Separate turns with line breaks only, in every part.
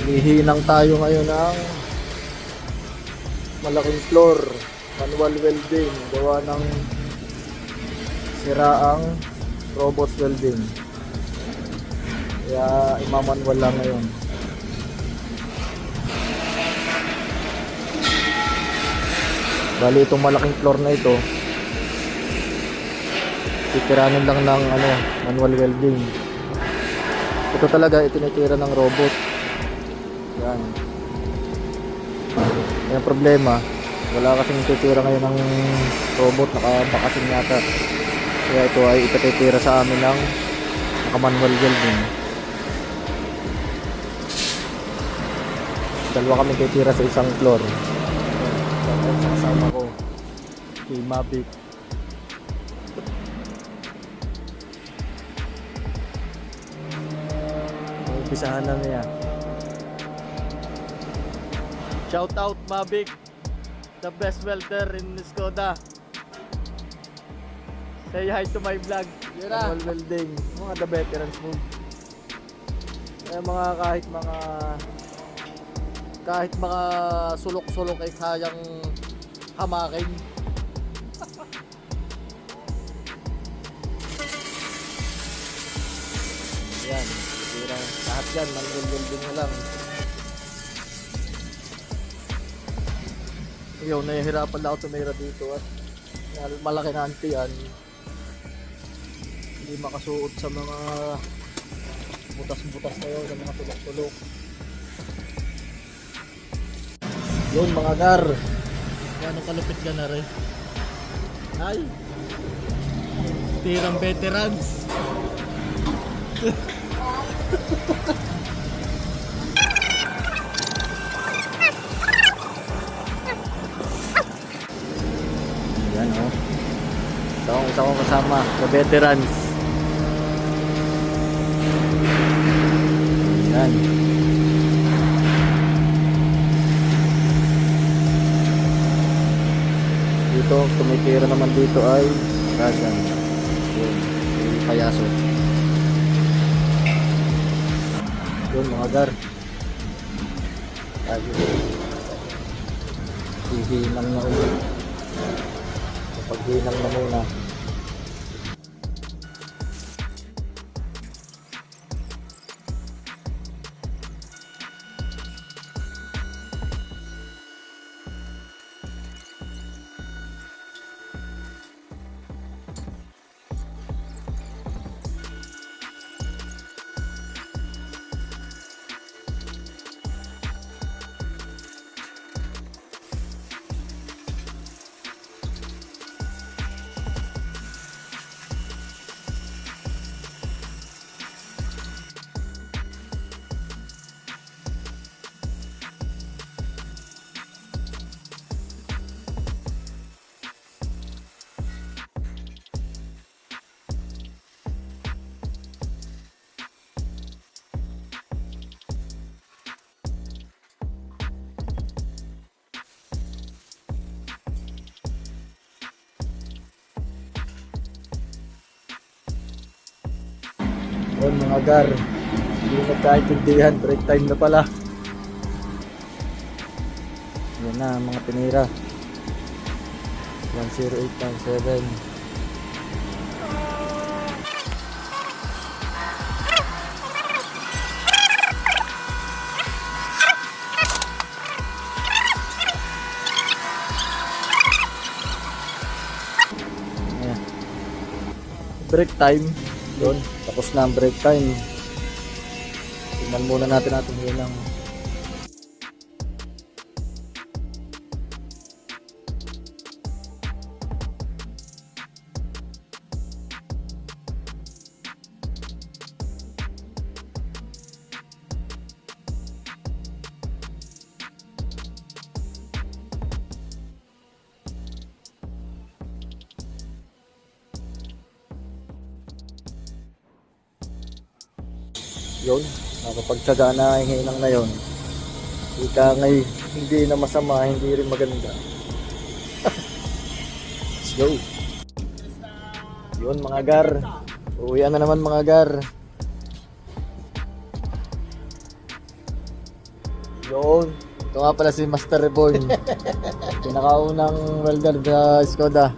Hihinang tayo ngayon ng malaking floor, manual welding, gawa ng siraang robot welding, kaya imamanual lang ngayon. Bali itong malaking floor na ito, titiranin lang ng manual welding. Ito talaga itinitira ng robot. Yan. Yung problema, wala kasing titira ngayon ng robot, nakabakasin yata. Kaya ito ay itatitira sa amin ng naka-manual welding. Dalawa kami titira sa isang floor. Sa kasama ko, kay Mavic. Umpisahan na niya. Shout out Mavic, the best welder in Skoda. Say hi to my vlog. Manual welding, mga the veterans move. Kaya kahit mga sulok-sulok ay kayang hamakin. Yan, lahat yan, manual welding na lang. Yo, nahihirapan na ako tumira dito at malaki na antian, hindi makasuot sa mga butas-butas na yun, sa mga tulok-tulok. Yun mga gar, gano'ng kalupit ka na rin. Ay, tirang veterans. Yan o. Isa akong kasama, the veterans. Yan. Dito, tumitira naman dito ay Russian. Yun, yung payaso. Yun mga gar. Hihinang na ulit. Paghinang na muna. Yun mga gar, hindi nagkaintindihan, break time na pala. Yan na mga tinira. 108.7. Break time doon, tapos na ang break time. Tingnan muna natin ating hilang. Yun, nakapagtsaga na ang hinang na yun. Ika ngay, hindi na masama, hindi rin maganda. Let's go. Yun mga gar, uwian na naman mga gar. Yun. Ito nga pala si Master Reborn. Pinakaunang welder sa Skoda.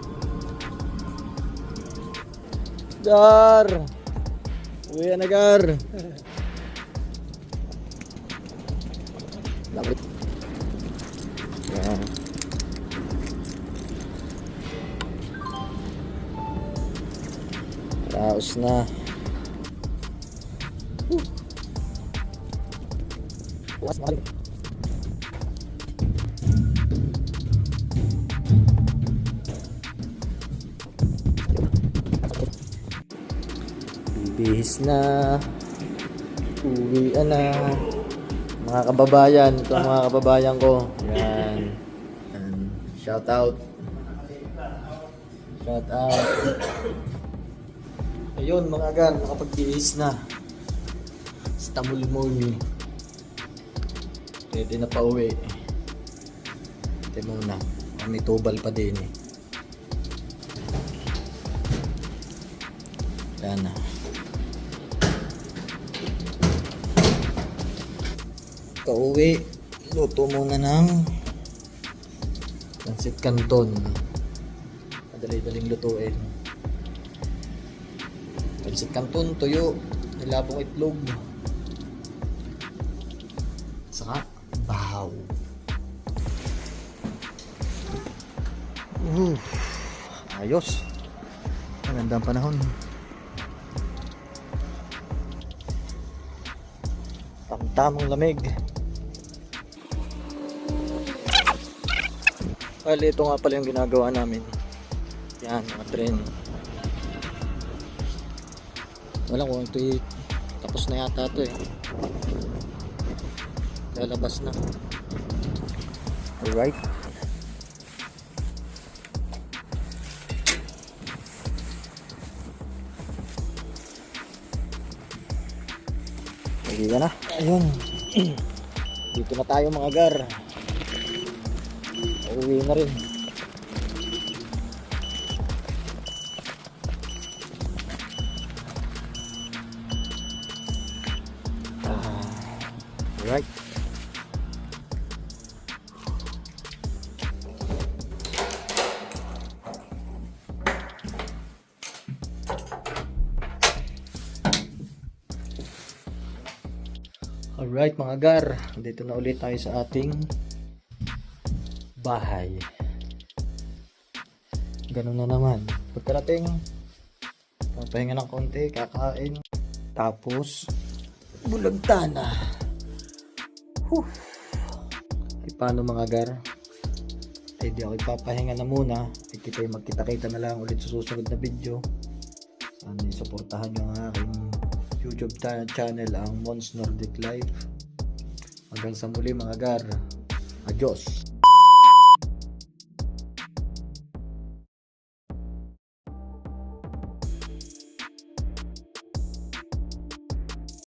Gar! Uwi na, Gar! Lapit. Yan. Raos na. Bukas na kali. Bihis na. Uwian na. Mga kababayan, ito ang mga kababayan ko. Yan. Shout out. Shout out. Ayun mga gan, nakapagbihis na. Stamulmul. Pwede na pa uwi. Ito muna. May tubal pa din eh. Yan na. Pauwi, luto muna ng pansit canton. Madali-daling lutuin. Pansit canton, tuyo, nilabong itlog. Saka bahaw. Ayos. Magandang panahon. Tamtamang lamig. Bali, ito nga pala yung ginagawa namin. Yan, mga tren. Wala kung ito tapos na yata ito eh. Lalabas na. Alright. Sige na. Ayun. Dito na tayo mga gar. Uwi na rin. Alright. Alright mga gar, dito na ulit tayo sa ating bahay. Ganun na naman. Pagkarating, papahinga ng konti, kakain, tapos bulagta na. Ay paano mga gar? Ay di ako ipapahinga na muna. Magkita-kita na lang ulit sa susunod na video. Sana suportahan nyo ang aking YouTube channel, ang Mons Nordic Life. Hanggang sa muli mga gar. Adios.